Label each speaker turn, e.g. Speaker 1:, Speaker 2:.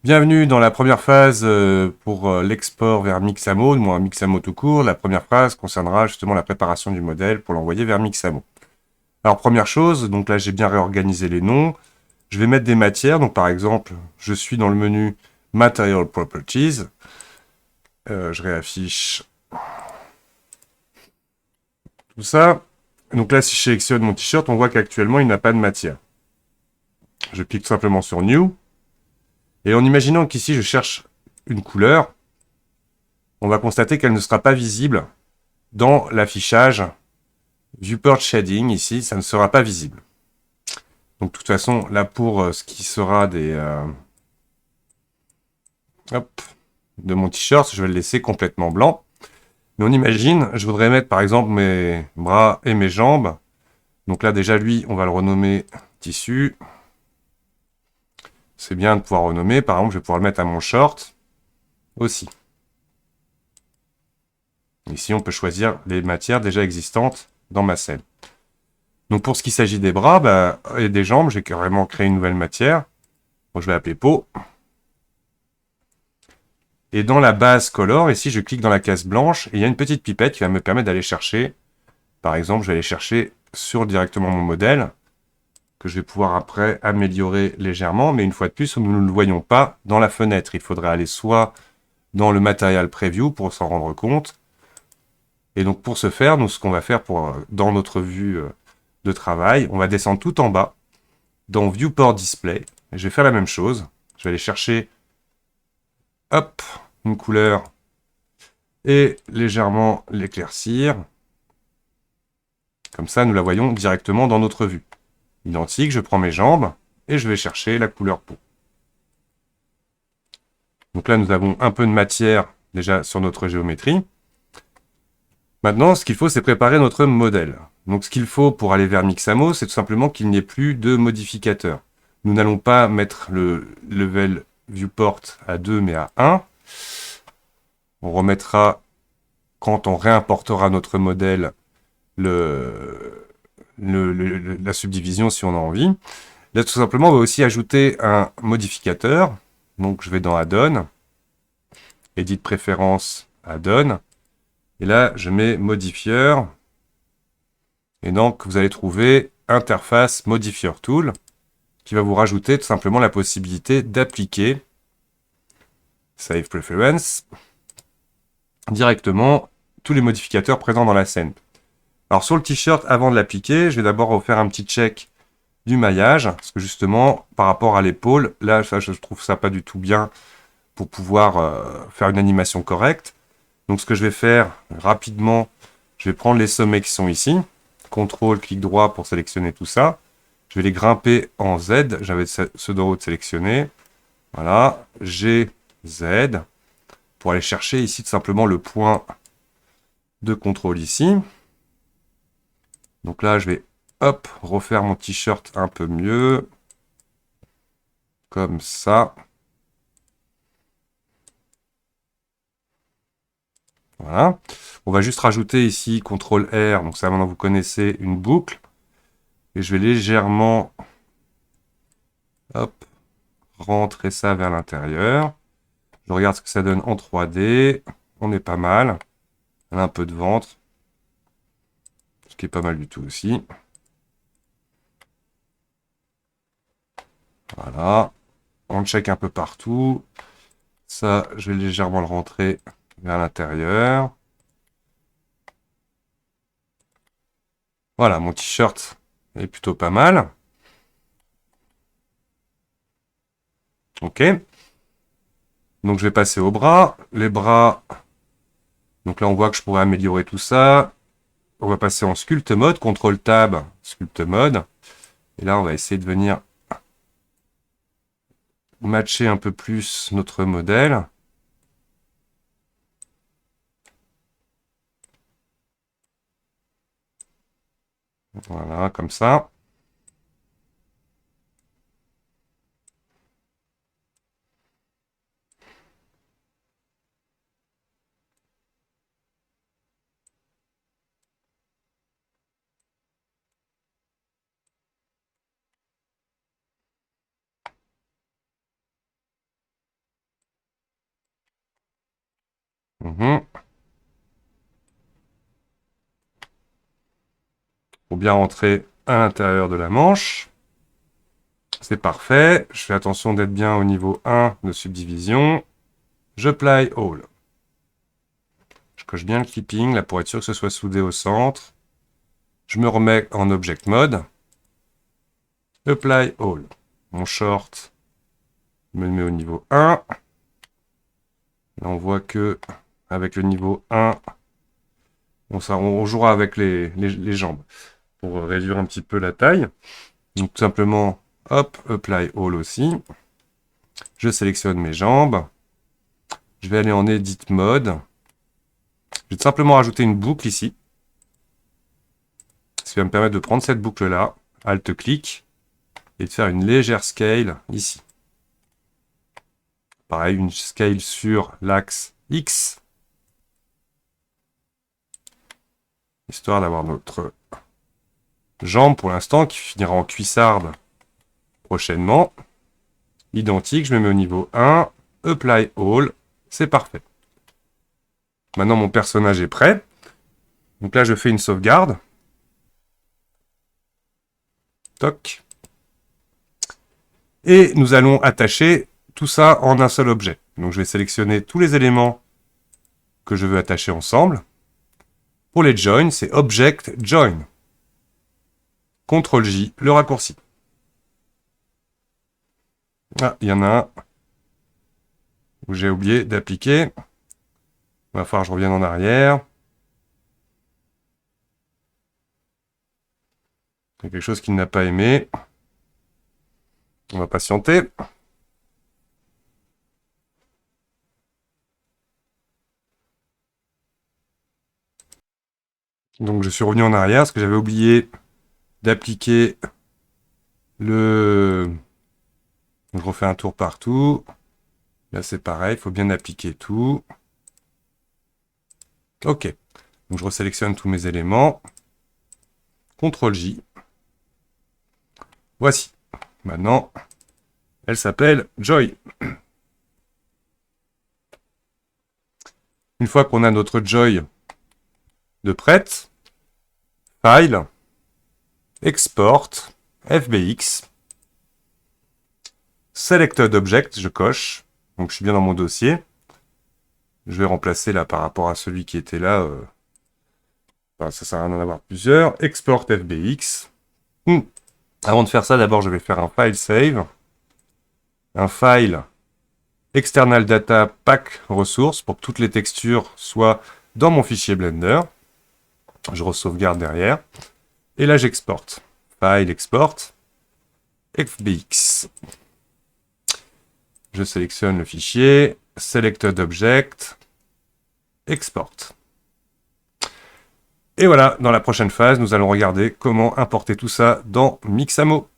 Speaker 1: Bienvenue dans la première phase pour l'export vers Mixamo, ou un Mixamo tout court. La première phase concernera justement la préparation du modèle pour l'envoyer vers Mixamo. Alors première chose, donc là j'ai bien réorganisé les noms. Je vais mettre des matières, donc par exemple, je suis dans le menu Material Properties. Je réaffiche tout ça. Donc là si je sélectionne mon t-shirt, on voit qu'actuellement il n'a pas de matière. Je clique tout simplement sur New. Et en imaginant qu'ici je cherche une couleur, on va constater qu'elle ne sera pas visible dans l'affichage Viewport Shading, ici, ça ne sera pas visible. Donc de toute façon, là pour ce qui sera hop, de mon t-shirt, je vais le laisser complètement blanc. Mais on imagine, je voudrais mettre par exemple mes bras et mes jambes. Donc là déjà lui, on va le renommer tissu. C'est bien de pouvoir renommer. Par exemple, je vais pouvoir le mettre à mon short aussi. Ici, on peut choisir les matières déjà existantes dans ma scène. Donc pour ce qui s'agit des bras et des jambes, j'ai carrément créé une nouvelle matière. Donc, je vais appeler peau. Et dans la base color, ici, je clique dans la case blanche et il y a une petite pipette qui va me permettre d'aller chercher. Par exemple, je vais aller chercher sur directement mon modèle, que je vais pouvoir après améliorer légèrement. Mais une fois de plus, nous ne le voyons pas dans la fenêtre. Il faudrait aller soit dans le Material Preview pour s'en rendre compte. Et donc pour ce faire, nous, ce qu'on va faire dans notre vue de travail, on va descendre tout en bas dans Viewport Display. Et je vais faire la même chose. Je vais aller chercher, hop, une couleur et légèrement l'éclaircir. Comme ça, nous la voyons directement dans notre vue. Identique, je prends mes jambes et je vais chercher la couleur peau. Donc là, nous avons un peu de matière déjà sur notre géométrie. Maintenant, ce qu'il faut, c'est préparer notre modèle. Donc ce qu'il faut pour aller vers Mixamo, c'est tout simplement qu'il n'y ait plus de modificateurs. Nous n'allons pas mettre le level viewport à 2 mais à 1. On remettra, quand on réimportera notre modèle, la subdivision si on a envie. Là, tout simplement, on va aussi ajouter un modificateur. Donc, je vais dans Add-on, Edit préférences, Add-on. Et là, je mets modifieur. Et donc, vous allez trouver interface modifier tool qui va vous rajouter tout simplement la possibilité d'appliquer Save Preference directement tous les modificateurs présents dans la scène. Alors, sur le t-shirt, avant de l'appliquer, je vais d'abord refaire un petit check du maillage, parce que justement, par rapport à l'épaule, là, ça, je trouve ça pas du tout bien pour pouvoir faire une animation correcte. Donc ce que je vais faire rapidement, je vais prendre les sommets qui sont ici, CTRL, clic droit pour sélectionner tout ça. Je vais les grimper en Z, j'avais ce de haut sélectionné. Voilà, G, Z, pour aller chercher ici tout simplement le point de contrôle ici. Donc là, je vais, hop, refaire mon t-shirt un peu mieux. Comme ça. Voilà. On va juste rajouter ici CTRL R, donc ça maintenant vous connaissez, une boucle. Et je vais légèrement, hop, rentrer ça vers l'intérieur. Je regarde ce que ça donne en 3D. On est pas mal. On a un peu de ventre, ce qui est pas mal du tout aussi. Voilà. On check un peu partout. Ça, je vais légèrement le rentrer vers l'intérieur. Voilà, mon t-shirt est plutôt pas mal. Ok. Donc je vais passer aux bras. Les bras, donc là on voit que je pourrais améliorer tout ça. On va passer en Sculpt Mode, CTRL Tab, Sculpt Mode. Et là on va essayer de venir matcher un peu plus notre modèle. Voilà, comme ça. Mhm. Pour bien rentrer à l'intérieur de la manche. C'est parfait. Je fais attention d'être bien au niveau 1 de subdivision. Je plie all. Je coche bien le clipping là pour être sûr que ce soit soudé au centre. Je me remets en object mode. Apply all. Mon short me le met au niveau 1. Là on voit que avec le niveau 1, on jouera avec les jambes pour réduire un petit peu la taille. Donc tout simplement, hop, apply all aussi. Je sélectionne mes jambes. Je vais aller en edit mode. Je vais simplement rajouter une boucle ici. Ce qui va me permettre de prendre cette boucle-là, Alt-clic, et de faire une légère scale ici. Pareil, une scale sur l'axe X, histoire d'avoir notre jambe pour l'instant, qui finira en cuissarde prochainement. Identique, je me mets au niveau 1, Apply All, c'est parfait. Maintenant, mon personnage est prêt. Donc là, je fais une sauvegarde. Toc. Et nous allons attacher tout ça en un seul objet. Donc je vais sélectionner tous les éléments que je veux attacher ensemble. Pour les joins, c'est Object Join. CTRL-J, le raccourci. Ah, il y en a un où j'ai oublié d'appliquer. Il va falloir que je revienne en arrière. Il y a quelque chose qu'il n'a pas aimé. On va patienter. Donc je suis revenu en arrière parce que j'avais oublié d'appliquer le... Je refais un tour partout. Là c'est pareil, il faut bien appliquer tout. Ok. Donc je resélectionne tous mes éléments. CTRL-J. Voici. Maintenant, elle s'appelle Joy. Une fois qu'on a notre Joy de prête, File, Export, FBX, Selected Object, je coche. Donc je suis bien dans mon dossier. Je vais remplacer là par rapport à celui qui était là. Ça sert à rien d'en avoir plusieurs. Export FBX. Avant de faire ça, d'abord je vais faire un file save. Un file external data pack ressources pour que toutes les textures soient dans mon fichier Blender. Je re-sauvegarde derrière. Et là j'exporte. File export. FBX. Je sélectionne le fichier. Selected object. Export. Et voilà, dans la prochaine phase, nous allons regarder comment importer tout ça dans Mixamo.